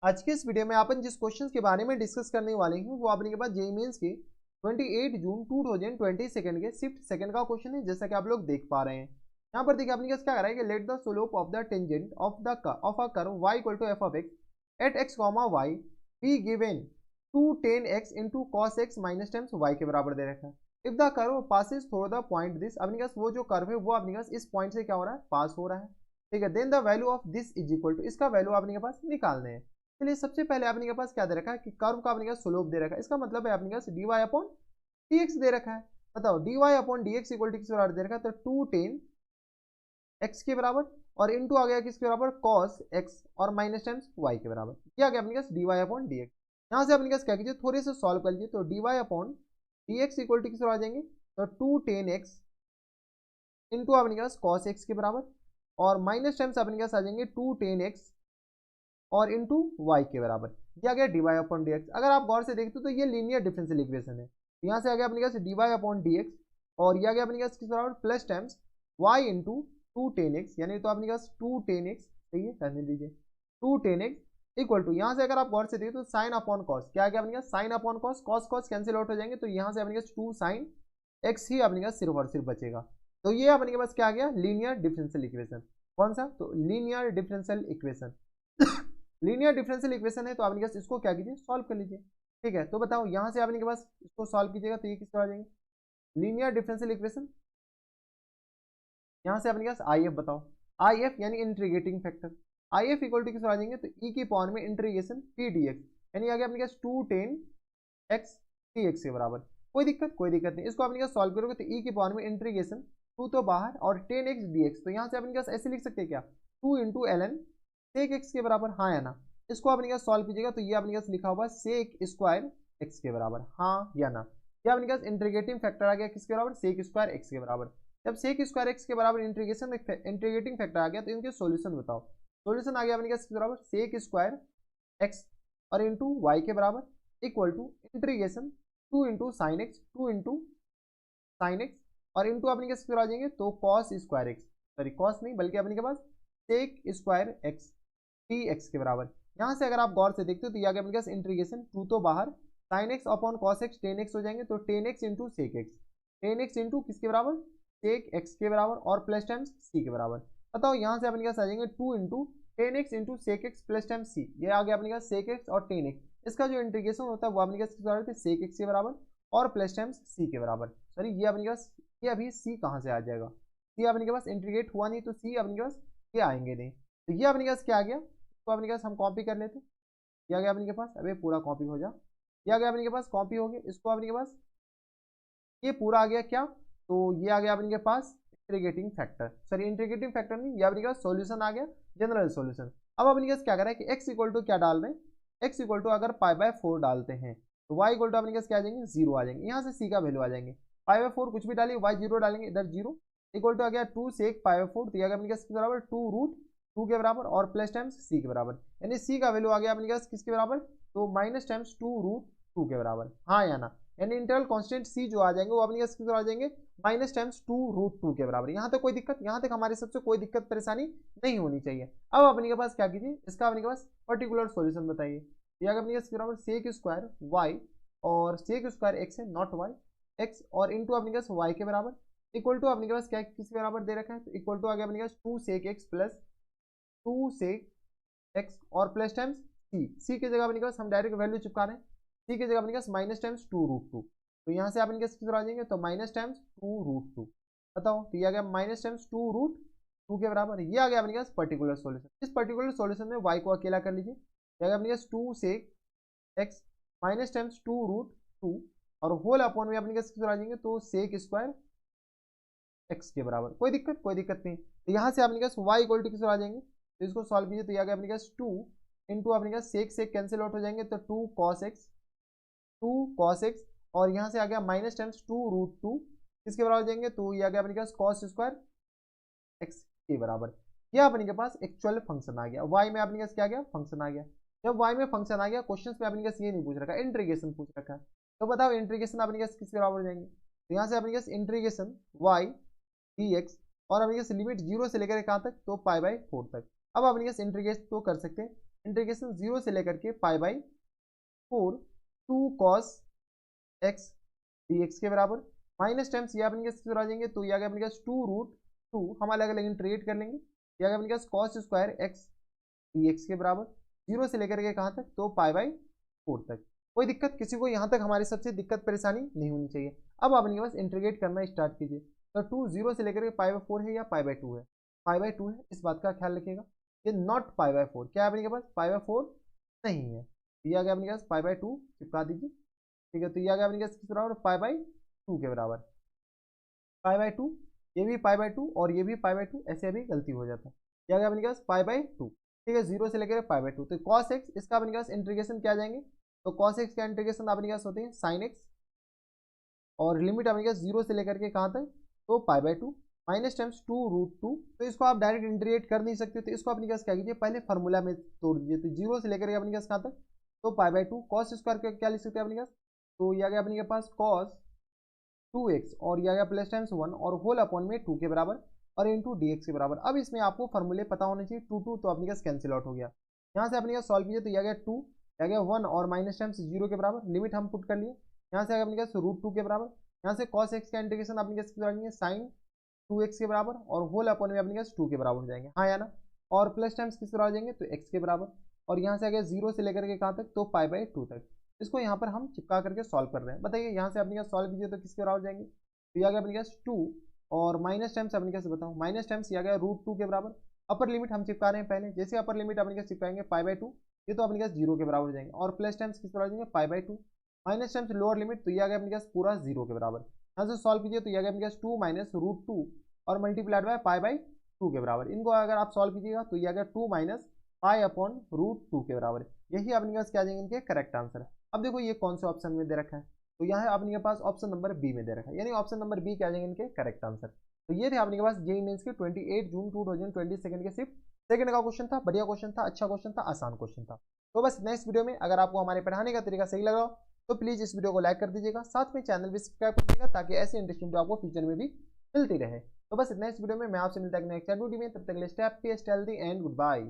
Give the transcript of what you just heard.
आज के इस वीडियो में अपन जिस क्वेश्चन के बारे में डिस्कस करने वाले हैं वो अपने के पास जेईई मेंस के 28 जून 2022 के शिफ्ट सेकंड का क्वेश्चन है, जैसा कि आप लोग देख पा रहे हैं। यहाँ पर देखिए अपने पास क्या कर रहा है कि let the slope of the tangent of a curve y equal to f of x at x comma y be given to ten x into cos x minus times y के बराबर दे रखा है। If the curve passes through the point this, अपने पास वो जो curve है वो अपने पास इस पॉइंट से क्या हो रहा है, पास हो रहा है। ठीक है, then the value of this is equal to, इसका वैल्यू अपने के पास निकालने हैं। चलिए सबसे पहले अपने के पास क्या दे रखा है कि कर्व का अपने पास स्लोप दे रखा है, इसका मतलब है अपने पास dy अपॉन dx दे रखा है। बताओ dy upon dx equal to किस बराबर दे रखा है, तो 210 x के बराबर और इनटू आ गया किसके बराबर cos x और माइनस टाइम्स y के बराबर। क्या आ गया अपने पास dy अपॉन dx। यहाँ से अपने पास क्या कीजिए, थोड़े से सॉल्व कर लीजिए, तो dy upon dx equal to किस बराबर आ जाएंगे, तो 210x इंटू अपने पास cos x के बराबर और माइनस टाइम्स अपने पास आ जाएंगे 210x और इंटू वाई के बराबर। ये आ गया dy अपॉन डी एक्स। अगर आप गौर से देखते हो तो ये लीनियर डिफरेंशियल इक्वेशन है। यहाँ से आ गया अपने पास dy अपॉन डी एक्स और ये आ गया अपने पास किस बराबर, plus times y into 210x, यानी तो अपने पास 210x, सही है, रहने दीजिए, 210x इक्वल टू, यहाँ से अगर आप गौर से देखते तो साइन अपॉन कॉस, क्या आ गया अपने पास, sine upon cos, cos cos cancel out हो जाएंगे, तो यहाँ से अपने पास 2 साइन x ही अपने पास सिर्फ और सिर्फ बचेगा। तो ये अपने के पास क्या आ गया, लीनियर डिफरेंशियल इक्वेशन। कौन सा, तो linear differential equation. Linear differential equation है, तो आपने पास इसको क्या कीजिए, सॉल्व कर लीजिए। ठीक है, तो बताओ यहाँ से आपने के पास इसको सॉल्व कीजिएगा तो ये किस तरह आ जाएंगे, लीनियर डिफरेंशियल इक्वेशन। यहाँ से आपने पास आई एफ बताओ, आई एफ यानी integrating factor, I F equal to किस तरह आ जाएंगे, तो ई की पावर में इंटीग्रेशन पी डी एक्स, यानी आ गया अपने पास 210x dx के बराबर। कोई दिक्कत, कोई दिक्कत नहीं, इसको अपने पास सॉल्व करोगे तो ई की पावर में इंटीग्रेशन 2 तो बाहर और 10x dx, तो यहाँ से अपने पास ऐसे लिख सकते हैं क्या, 2 into l n sec x के बराबर, हाँ या ना। इसको अपने पास सॉल्व कीजिएगा तो ये अपने पास लिखा हुआ सेक स्क्वायर एक्स के बराबर, हाँ या ना। ये अपने पास इंटीग्रेटिंग फैक्टर आ गया किसके बराबर, सेक स्क्वायर एक्स के बराबर। जब सेक स्क्वायर एक्स के बराबर इंटीग्रेटिंग फैक्टर आ गया तो इनके सॉल्यूशन बताओ। सॉल्यूशन आ गया अपने पास किसके बराबर, सेक स्क्वायर एक्स और इंटू वाई के बराबर equal to integration 2 into sine X, 2 into sine X और इंटू अपने के आ जाएंगे तो cos square X, sorry cos नहीं बल्कि अपने के पास sec square X T X के बराबर। यहाँ से अगर आप गौर से देखते हो तो ये आ गया अपने पास इंटीग्रेशन 2 तो बाहर, sine x upon cos x 10x हो जाएंगे, तो 10x into sec x, 10x into किसके बराबर, सेक एक्स के बराबर और प्लस टाइम्स सी के बराबर। बताओ यहाँ से अपने पास आ जाएंगे 2 into 10x into sec x plus times c, ये आ गया अपने पास सेक एक्स और 10x, इसका जो इंटीग्रेशन होता है वो अपने पास किस बराबर, सेक एक्स के बराबर और प्लस टाइम्स सी के बराबर। सॉरी ये अपने पास, ये अभी सी कहाँ से आ जाएगा, सी अपने के पास इंटीग्रेट हुआ नहीं तो सी अपने के पास ये आएंगे नहीं, तो ये अपने पास क्या आ गया, तो अपने के पास हम कॉपी कर लेते, ये आ गया अपने के पास, अबे पूरा कॉपी हो जा, ये आ गया अपने के पास, कॉपी हो गया, इसको अपने के पास ये पूरा आ गया क्या, तो ये आ गया अपने के पास integrating factor, sorry integrating factor नहीं, ये अपने के पास सॉल्यूशन आ गया, जनरल सॉल्यूशन। अब अपने के पास क्या कर रहा है कि x इक्वल टू क्या डाल रहे हैं, x इक्वल टू अगर π/4 डालते हैं तो y इक्वल टू अपने के पास क्या आ जाएंगे, 0 आ जाएंगे, यहाँ से c का वैल्यू आ जाएंगे, π/4 कुछ भी डालिए, y 0 डालेंगे, इधर 0 इक्वल टू आ गया 2 सेक π/4, तो ये आ गया अपने के पास किसके बराबर, 2 रूट 2 के बराबर और प्लस टाइम्स सी के बराबर, यानी सी का वैल्यू आ गया अपने पास किसके बराबर, तो माइनस टाइम्स 2 रूट 2 के बराबर, हाँ या ना। यानी इंटरवल कांस्टेंट सी जो आ जाएंगे वो अपने पास किस आ जाएंगे, माइनस टाइम्स 2 रूट 2 के बराबर। यहाँ तक कोई दिक्कत, यहाँ तक हमारे सबसे कोई दिक्कत परेशानी नहीं होनी चाहिए। अब अपने के पास क्या कीजिए, इसका अपने के पास पर्टिकुलर सॉल्यूशन बताइए, ये अपने पास बराबर सेक स्क्वायर वाई और सेक स्क्वायर एक्स है, नॉट वाई, एक्स और इंटू अपने पास वाई के बराबर इक्वल टू अपने के पास क्या किसके बराबर दे रखा है, तो इक्वल टू आ गया अपने पास 2 sec x plus 2 sec x और प्लस टाइम्स सी, सी की जगह अपने पास हम डायरेक्ट वैल्यू चिपका रहे हैं, सी की जगह अपने पास माइनस टाइम्स 2 रूट 2, तो यहाँ से आप इनके किस आ जाएंगे, तो माइनस टाइम्स 2 रूट 2, बताओ तो ये आ गया माइनस टाइम्स 2 रूट 2 के बराबर, ये आ गया अपने पास पर्टिकुलर सॉल्यूशन। इस पर्टिकुलर सॉल्यूशन में y को अकेला कर लीजिए, ये आ गया अपने पास 2 sec x minus times 2 root 2 और होल अपॉन में अपने किस आ जाएंगे, तो सेक स्क्वायर एक्स के बराबर। कोई दिक्कत, कोई दिक्कत नहीं, तो यहाँ से अपने पास y इक्वल टू किस आ जाएंगे, तो इसको सॉल्व कीजिए, तो ये आ गया अपने पास 2 इंटू अपने पास सेक सेक कैंसिल आउट हो जाएंगे, तो 2 कॉस एक्स, 2 कॉस एक्स और यहाँ से आ गया माइनस टाइम्स 2 रूट 2 किसके बराबर जाएंगे, तो ये आ गया अपने पास कॉस स्क्वायर एक्स के बराबर। यह अपने के पास एक्चुअल फंक्शन आ गया, y में अपने पास क्या गया, फंक्शन आ गया। जब y में फंक्शन आ गया, क्वेश्चन में अपने पास ये नहीं पूछ रखा, इंटीग्रेशन पूछ रखा है, तो बताओ इंटीग्रेशन अपने पास किसके बराबर जाएंगे, तो यहाँ से अपने पास इंटीग्रेशन y dx और अपने पास लिमिट 0 से लेकर कहाँ तक, तो π/4 तक। अब अपने पास इंटीग्रेट तो कर सकते हैं, इंटीग्रेशन 0 से लेकर के π/4 2 cos x dx के बराबर, माइनस टाइम्स ये अपने कैसे आ जाएंगे, तो ये आ गया अपने पास 2√2, हम अलग अलग इंटीग्रेट कर लेंगे, ये आ गया अपने पास cos स्क्वायर x dx के बराबर, 0 से लेकर के कहाँ तक, तो π/4 तक। कोई दिक्कत, किसी को यहाँ तक हमारी सबसे दिक्कत परेशानी नहीं होनी चाहिए। अब अपने पास इंटीग्रेट करना स्टार्ट कीजिए, तो 2 0 से लेकर के π/4 है या π/2 है, π/2 है, इस बात का ख्याल रखिएगा। ये नॉट π/4, क्या है अपने के पास, π/4 नहीं है, ये आ गया अपने पास π/2, चिपका दीजिए, ठीक है। तो ये आ गया अपने पास किस बराबर, π/2 के बराबर, π/2, ये भी π/2 और ये भी π/2, ऐसे अभी गलती हो जाता है। ये आ गया अपने पास π/2, ठीक है, 0 से लेकर π/2। तो cos x इसका अपने पास इंटीग्रेशन क्या जाएंगे, तो cos x का इंटीग्रेशन अपने पास होते हैं sin x, और लिमिट अपने पास 0 से लेकर के कहाँ तक, तो π/2, माइनस टाइम्स 2√2। तो इसको आप डायरेक्ट इंटीग्रेट कर नहीं सकते, तो इसको अपने पास क्या कीजिए, पहले फॉर्मूला में तोड़ दीजिए। तो 0 से लेकर के अपने पास कहाँ तक, तो π/2, cos स्क्वायर क्या लिख सकते हैं अपने पास, तो ये आ गया अपने पास cos 2x, और ये आ गया प्लस टाइम्स 1 और होल अपॉन में 2 के बराबर और इंटू dx के बराबर। अब इसमें आपको फॉर्मूले पता होने चाहिए, 2 तो अपने पास कैंसिल आउट हो गया, यहाँ से अपने पास सॉल्व कीजिए, तो ये आ गया 2, आ गया 1 और माइनस टाइम्स 0 के बराबर, लिमिट हम पुट कर लिए, यहाँ से आ गया अपने पास √2 के बराबर, यहाँ से cos x का इंटीग्रेशन अपने पास sin 2x के बराबर और होल अपॉन में अपने पास 2 के बराबर हो जाएंगे, हाँ या ना, और प्लस टाइम्स किस तरह हो जाएंगे, तो x के बराबर, और यहाँ से आ गया 0 से लेकर के कहाँ तक, तो π/2 तक। इसको यहाँ पर हम चिपका करके सॉल्व कर रहे हैं, बताइए यहाँ से अपने पास सॉल्व कीजिए तो किसके बराबर जाएंगे, तो ये आ गया अपने पास 2 और माइनस टाइम्स अपने पास बताओ, माइनस टाइम्स ये आ गया √2 के बराबर, अपर लिमिट हम चिपका रहे हैं पहले, जैसे अपर लिमिट अपने पास चिपकाएंगे π/2, ये तो अपने पास 0 के बराबर हो जाएंगे, और प्लस टाइम्स किस बराबर जाएंगे, π/2, माइनस टाइम्स लोअर लिमिट, तो ये आ गया अपने पास पूरा 0 के बराबर, यहाँ से सॉल्व कीजिए तो ये आ गया अपने पास 2 माइनस √2 और मल्टीप्लाइड बाय π/2 के बराबर। इनको अगर आप सॉल्व कीजिएगा तो ये आ गया 2 माइनस π/√2 के बराबर, यही अपने पास क्या जाएंगे इनके करेक्ट आंसर। अब देखो ये कौन से ऑप्शन में दे रखा है, तो यहाँ अपने पास ऑप्शन नंबर बी में दे रखा है, यानी ऑप्शन नंबर बी क्या जाएंगे इनके करेक्ट आंसर। तो ये थे अपने पास जेईई मेंस के 28 जून 2022 के सिर्फ सेकंड का क्वेश्चन था, बढ़िया क्वेश्चन था, अच्छा क्वेश्चन था, आसान क्वेश्चन था। तो बस नेक्स्ट वीडियो में अगर आपको हमारे पढ़ाने का तरीका सही लगा तो प्लीज इस वीडियो को लाइक कर दीजिएगा, साथ में चैनल भी सब्सक्राइब कर दीजिएगा ताकि ऐसे इंटरेस्टिंग वीडियो आपको फ्यूचर में भी मिलती रहे। तो बस नेक्स्ट वीडियो में मैं आपसे मिलता है नेक्स्ट वीडियो में, तब तक के लिए stay happy, stay healthy and good bye.